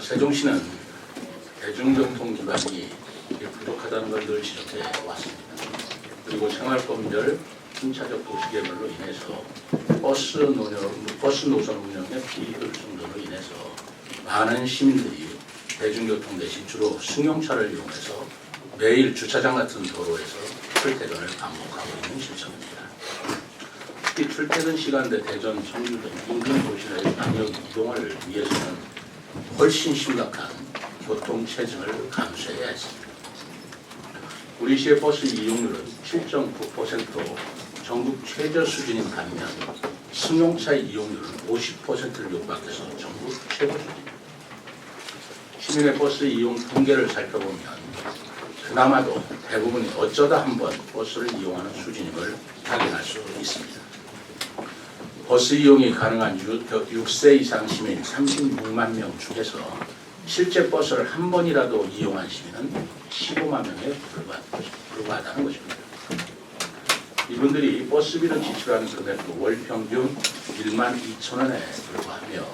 세종시는 대중교통 기반이 부족하다는 걸 늘 지적해 왔습니다. 그리고 생활권별 순차적 도시개발로 인해서 버스 노선 운영의 비효율성으로 인해서 많은 시민들이 대중교통 대신 주로 승용차를 이용해서 매일 주차장 같은 도로에서 출퇴근을 반복하고 있는 실정입니다. 특히 출퇴근 시간대 대전, 청주 등 인근 도시의 방역 이동을 위해서는 훨씬 심각한 교통 체증을 감수해야 했습니다. 우리 시의 버스 이용률은 7.9%로 전국 최저 수준인 반면 승용차 이용률은 50%를 육박해서 전국 최고 수준입니다. 시민의 버스 이용 통계를 살펴보면 그나마도 대부분이 어쩌다 한번 버스를 이용하는 수준임을 확인할 수 있습니다. 버스 이용이 가능한 6세 이상 시민 36만 명 중에서 실제 버스를 한 번이라도 이용한 시민은 15만 명에 불과하다는 것입니다. 이분들이 버스비를 지출하는 금액도 월 평균 1만 2천 원에 불과하며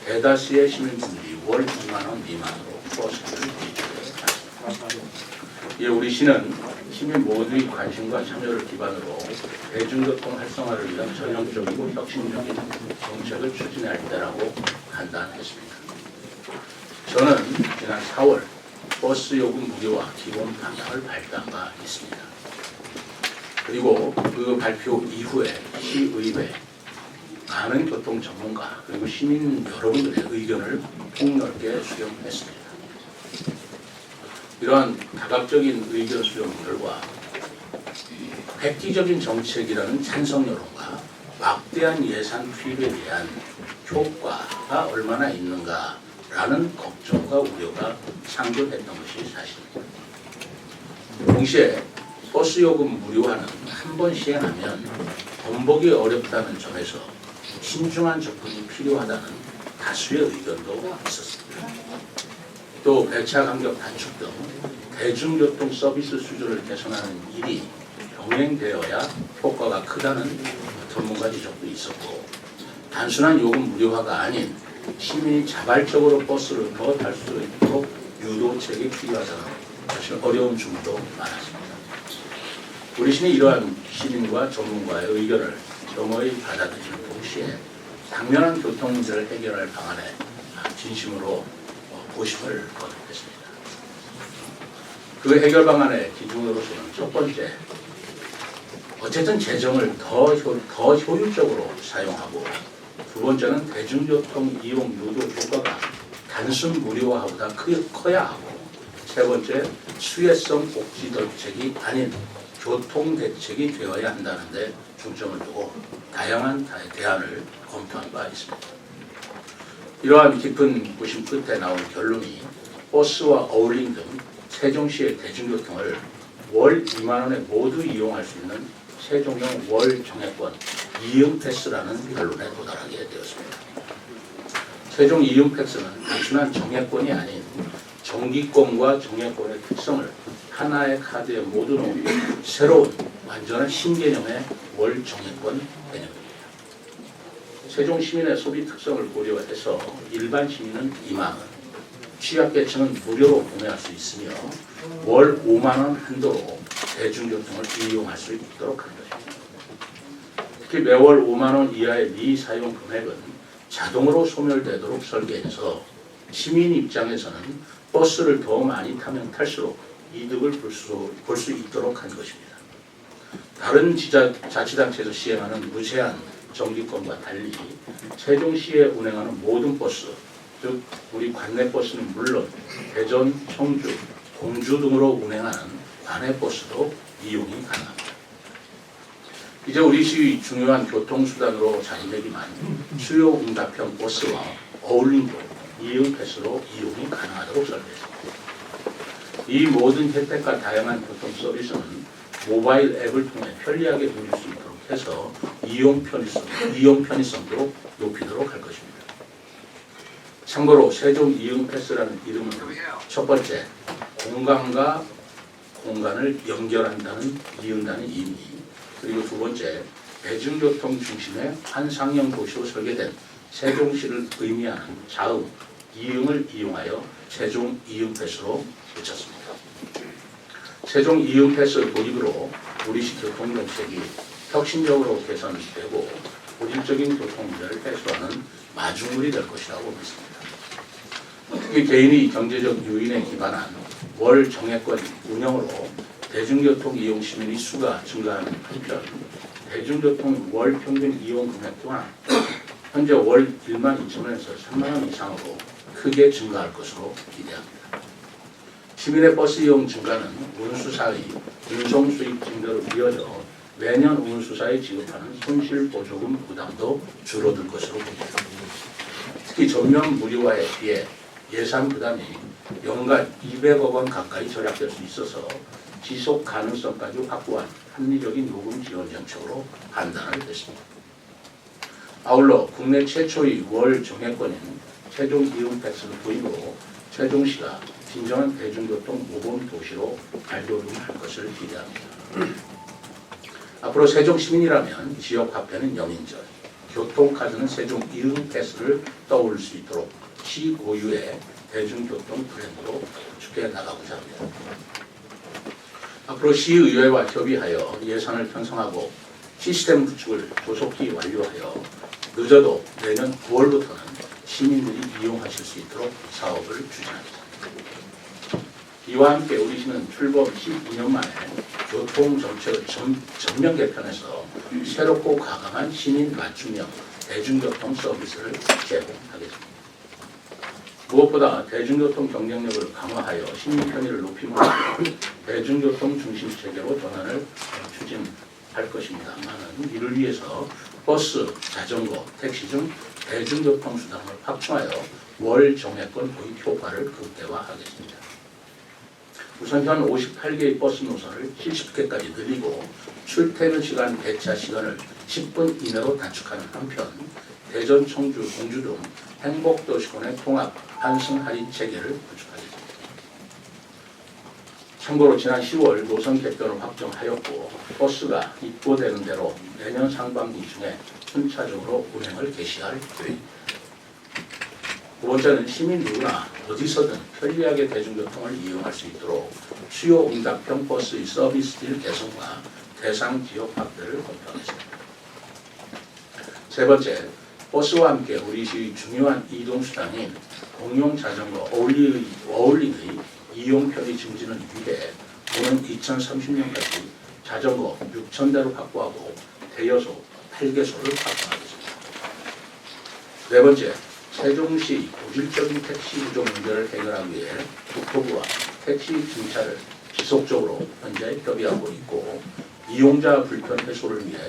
대다수의 시민분들이 월 2만 원 미만으로 버스비를 지출해 왔습니다. 우리 시는 시민 모두의 관심과 참여를 기반으로 대중교통 활성화를 위한 전형적이고 혁신적인 정책을 추진해야 할 때라고 판단했습니다. 저는 지난 4월 버스 요금 무료화 기본 방향을 발표한 바 있습니다. 그리고 그 발표 이후에 시의회 많은 교통 전문가 그리고 시민 여러분들의 의견을 폭넓게 수렴했습니다. 이러한 다각적인 의견 수렴 결과 획기적인 정책이라는 찬성 여론과 막대한 예산 투입에 대한 효과가 얼마나 있는가라는 걱정과 우려가 상존했던 것이 사실입니다. 동시에 버스 요금 무료화는 한 번 시행하면 번복이 어렵다는 점에서 신중한 접근이 필요하다는 다수의 의견도 있었습니다. 또 배차 간격 단축 등 대중교통 서비스 수준을 개선하는 일이 병행되어야 효과가 크다는 전문가 지적도 있었고 단순한 요금 무료화가 아닌 시민이 자발적으로 버스를 더 탈 수 있도록 유도책이 필요하다는 사실 어려운 주문도 많았습니다. 우리 시는 이러한 시민과 전문가의 의견을 겸허히 받아들이는 동시에 당면한 교통 문제를 해결할 방안에 진심으로 고심을 거듭했습니다. 그 해결 방안의 기준으로서는 첫 번째, 어쨌든 재정을 더 효율적으로 사용하고 두 번째는 대중교통 이용 유도 효과가 단순 무료화보다 커야 하고 세 번째, 수혜성 복지 대책이 아닌 교통 대책이 되어야 한다는 데 중점을 두고 다양한 대안을 검토한 바 있습니다. 이러한 깊은 고심 끝에 나온 결론이 버스와 어울림 등 세종시의 대중교통을 월 2만 원에 모두 이용할 수 있는 세종형 월 정액권 이응패스라는 결론에 도달하게 되었습니다. 세종 이응패스는 단순한 정액권이 아닌 정기권과 정액권의 특성을 하나의 카드에 모두 넣은 새로운 완전한 신개념의 월 정액권 개념입니다. 세종 시민의 소비 특성을 고려해서 일반 시민은 2만 원, 취약계층은 무료로 구매할 수 있으며 월 5만 원 한도로 대중교통을 이용할 수 있도록 한 것입니다. 특히 매월 5만 원 이하의 미사용 금액은 자동으로 소멸되도록 설계해서 시민 입장에서는 버스를 더 많이 타면 탈수록 이득을 볼 수 있도록 한 것입니다. 다른 자치단체에서 시행하는 무제한 정기권과 달리 세종시에 운행하는 모든 버스, 즉 우리 관내 버스는 물론 대전, 청주, 공주 등으로 운행하는 관내 버스도 이용이 가능합니다. 이제 우리 시의 중요한 교통수단으로 자리매김한 수요 응답형 버스와 어울림도 이응패스로 이용이 가능하도록 설계했습니다. 이 모든 혜택과 다양한 교통 서비스는 모바일 앱을 통해 편리하게 누릴 수 있도록 해서 이용 편의성도 높이도록 할 것입니다. 참고로 세종 이응패스라는 이름은 첫 번째, 공간과 공간을 연결한다는 이은다는 의미, 그리고 두 번째, 대중교통 중심의 환상형 도시로 설계된 세종시를 의미하는 자음, 이응을 이용하여 세종 이응 패스로 붙였습니다. 세종 이응 패스 도입으로 우리시 교통정책이 혁신적으로 개선되고 고질적인 교통 문제를 해소하는 마중물이 될 것이라고 믿습니다. 특히 개인이 경제적 요인에 기반한 월 정액권 운영으로 대중교통 이용 시민의 수가 증가하는 한편 대중교통 월 평균 이용 금액 또한 현재 월 1만 2천 원에서 3만 원 이상으로 크게 증가할 것으로 기대합니다. 시민의 버스 이용 증가는 운수사의 운송 수익 증대로 이어져 매년 운수사에 지급하는 손실보조금 부담도 줄어들 것으로 봅니다. 특히 전면 무료화에 비해 예산 부담이 연간 200억 원 가까이 절약될 수 있어서 지속 가능성까지 확보한 합리적인 요금 지원 정책으로 판단을 했습니다. 아울러 국내 최초의 월 정액권인 세종 이응 패스 도입으로 세종시가 진정한 대중교통 모범 도시로 발돋움할 것을 기대합니다. 앞으로 세종 시민이라면 지역 화폐는 영인절, 교통카드는 세종 이응 패스를 떠올릴 수 있도록 시 고유의 대중교통 브랜드로 구축해 나가고자 합니다. 앞으로 시의회와 협의하여 예산을 편성하고 시스템 구축을 조속히 완료하여 늦어도 내년 9월부터는 시민들이 이용하실 수 있도록 사업을 추진합니다. 이와 함께 우리시는 출범 12년 만에 교통정책을 전면 개편해서 새롭고 과감한 시민 맞춤형 대중교통 서비스를 제공하겠습니다. 무엇보다 대중교통 경쟁력을 강화하여 시민 편의를 높임으로 대중교통 중심 체계로 전환을 추진할 것입니다만은 이를 위해서 버스, 자전거, 택시 등 대중교통 수단을 확충하여 월 정액권 도입 효과를 극대화하겠습니다. 우선 현 58개의 버스 노선을 70개까지 늘리고 출퇴근 시간 배차 시간을 10분 이내로 단축하는 한편 대전, 청주, 공주 등 행복도시권의 통합 환승 할인 체계를 구축하겠습니다. 참고로 지난 10월 노선 개편을 확정하였고 버스가 입고되는 대로 내년 상반기 중에 순차적으로 운행을 개시할 계획입니다. 두 번째는 시민 누구나 어디서든 편리하게 대중교통을 이용할 수 있도록 수요 응답형 버스의 서비스질 개선과 대상 지역 확대를 검토하겠습니다. 세 번째, 버스와 함께 우리 시의 중요한 이동수단인 공용자전거 어울림의 이용 편의 증진을 위해 오는 2030년까지 자전거 6,000대를 확보하고 대여소 8개소를 확보하겠습니다. 네 번째, 세종시 고질적인 택시 부족 문제를 해결하기 위해 국토부와 택시 증차를 지속적으로 현재 협의하고 있고 이용자 불편 해소를 위해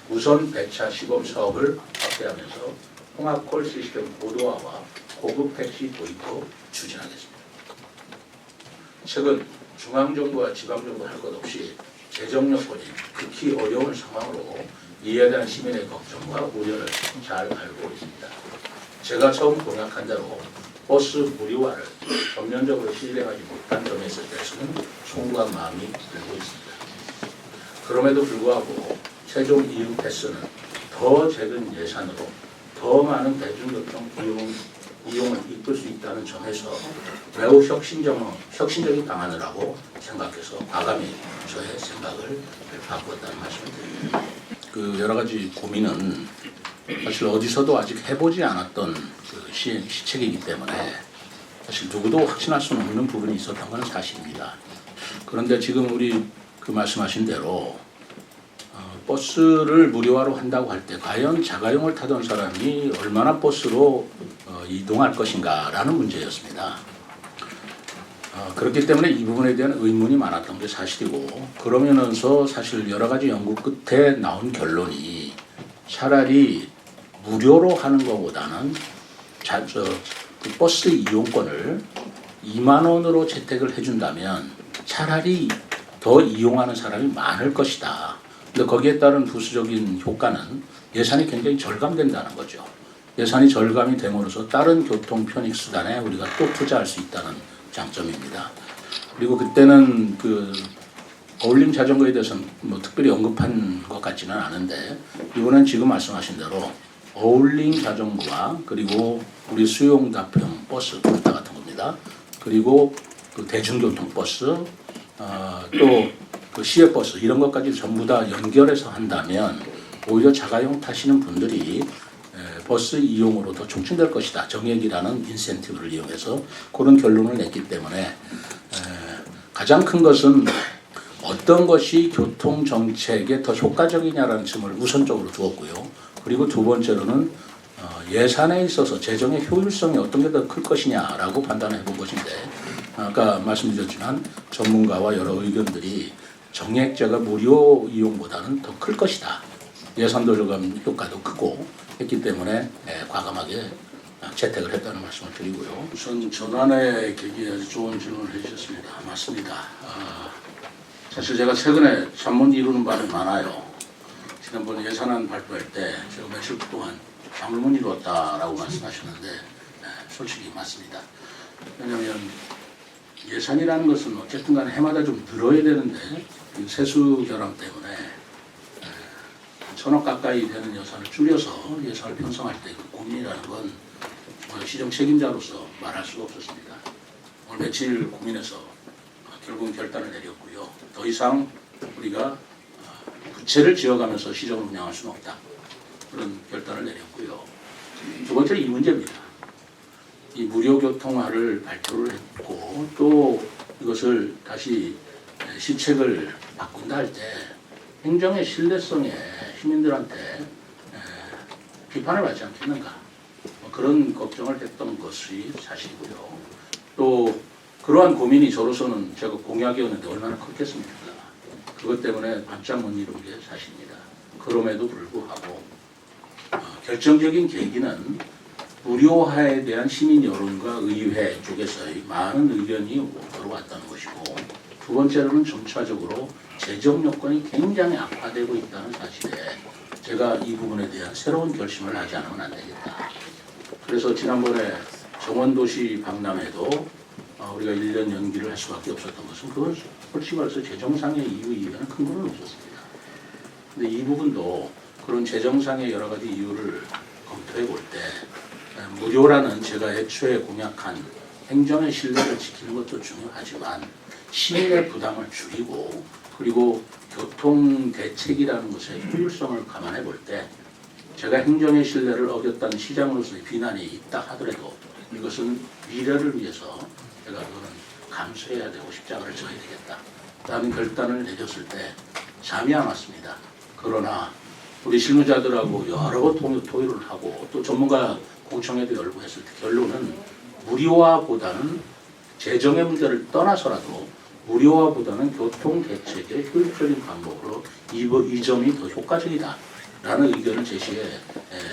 우선 배차 시범 사업을 확대하면서 통합콜 시스템 고도화와 고급 택시 도입도 추진하겠습니다. 최근 중앙정부와 지방정부 할 것 없이 재정 여건이 극히 어려운 상황으로 이에 대한 시민의 걱정과 우려를 잘 알고 있습니다. 제가 처음 공약한 대로 버스 무료화를 전면적으로 실행하지 못한 점에 대해서는 송구한 마음이 들고 있습니다. 그럼에도 불구하고 세종 이응 패스는 더 적은 예산으로 더 많은 대중교통 이용을 이끌 수 있다는 점에서 매우 혁신적인 방안이라고 생각해서 과감히 저의 생각을 바꿨다는 말씀을 드립니다. 그 여러 가지 고민은 사실 어디서도 아직 해보지 않았던 그 시책이기 때문에 사실 누구도 확신할 수는 없는 부분이 있었던 건 사실입니다. 그런데 지금 우리 그 말씀하신 대로 버스를 무료화로 한다고 할 때 과연 자가용을 타던 사람이 얼마나 버스로 이동할 것인가라는 문제였습니다. 그렇기 때문에 이 부분에 대한 의문이 많았던 게 사실이고 그러면서 사실 여러 가지 연구 끝에 나온 결론이 차라리 무료로 하는 것보다는 그 버스 이용권을 2만 원으로 채택을 해준다면 차라리 더 이용하는 사람이 많을 것이다. 근데 거기에 따른 부수적인 효과는 예산이 굉장히 절감된다는 거죠. 예산이 절감이 됨으로써 다른 교통 편익 수단에 우리가 또 투자할 수 있다는 장점입니다. 그리고 그때는 그 어울림 자전거에 대해서는 뭐 특별히 언급한 것 같지는 않은데 이번엔 지금 말씀하신 대로 어울림 자전거와 그리고 우리 수용자평 버스 부르타 같은 겁니다. 그리고 그 대중교통 버스 또 그 시외버스 이런 것까지 전부 다 연결해서 한다면 오히려 자가용 타시는 분들이 버스 이용으로 더 촉진될 것이다. 정액이라는 인센티브를 이용해서 그런 결론을 냈기 때문에 가장 큰 것은 어떤 것이 교통정책에 더 효과적이냐라는 점을 우선적으로 두었고요. 그리고 두 번째로는 예산에 있어서 재정의 효율성이 어떤 게 더 클 것이냐라고 판단해 본 것인데 아까 말씀드렸지만 전문가와 여러 의견들이 정액제가 무료 이용보다는 더 클 것이다. 예산 돌려감 효과도 크고 했기 때문에 과감하게 채택을 했다는 말씀을 드리고요. 우선 전환의 계기에 아주 좋은 질문을 해주셨습니다. 맞습니다. 사실 제가 최근에 잠 못 이루는 바람이 많아요. 지난번에 예산안 발표할 때 제가 며칠 동안 잠을 못 이루었다라고 말씀하셨는데 솔직히 맞습니다. 왜냐하면 예산이라는 것은 어쨌든 간에 해마다 좀 늘어야 되는데 세수 결함 때문에 1,000억 가까이 되는 예산을 줄여서 예산을 편성할 때 그 고민이라는 건 정말 시정 책임자로서 말할 수가 없었습니다. 오늘 며칠 고민해서 결국은 결단을 내렸고요. 더 이상 우리가 부채를 지어가면서 시정을 운영할 수는 없다. 그런 결단을 내렸고요. 두 번째는 이 문제입니다. 이 무료교통화를 발표를 했고 또 이것을 다시 시책을 바꾼다 할 때 행정의 신뢰성에 시민들한테 비판을 받지 않겠는가 그런 걱정을 했던 것이 사실이고요. 또 그러한 고민이 저로서는 제가 공약이었는데 얼마나 컸겠습니까? 그것 때문에 반짝 못 이룬 게 사실입니다. 그럼에도 불구하고 결정적인 계기는 무료화에 대한 시민 여론과 의회 쪽에서의 많은 의견이 들어왔다는 것이고 두 번째로는 점차적으로 재정 여건이 굉장히 악화되고 있다는 사실에 제가 이 부분에 대한 새로운 결심을 하지 않으면 안 되겠다. 그래서 지난번에 정원도시 박람회도 우리가 1년 연기를 할 수밖에 없었던 것은 그건 솔직히 말해서 재정상의 이유 이외에는 큰 건 없었습니다. 근데 이 부분도 그런 재정상의 여러 가지 이유를 검토해 볼 때 무료라는 제가 애초에 공약한 행정의 신뢰를 지키는 것도 중요하지만 시민의 부담을 줄이고 그리고 교통 대책이라는 것의 효율성을 감안해 볼 때 제가 행정의 신뢰를 어겼다는 시장으로서의 비난이 있다 하더라도 이것은 미래를 위해서 제가 그거는 감수해야 되고 십자가를 져야 되겠다 라는 결단을 내렸을 때 잠이 안 왔습니다. 그러나 우리 실무자들하고 여러 번 토의를 하고 또 전문가 공청회도 열고 했을 때 결론은 무료화보다는 재정의 문제를 떠나서라도 무료화보다는 교통 대책의 효율적인 방법으로 이 점이 더 효과적이다 라는 의견을 제시해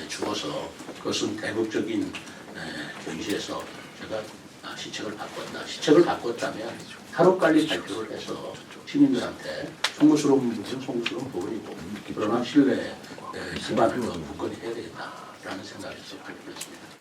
주어서 그것은 대국적인 견지에서 제가 시책을 바꿨다. 시책을 바꿨다면 하루빨리 발표를 해서 시민들한테 송구스러운 부분은 송구스러운 부분이고 그러나 신뢰 기반을 더 굳건히 해야 되겠다라는 생각에서 발표했습니다.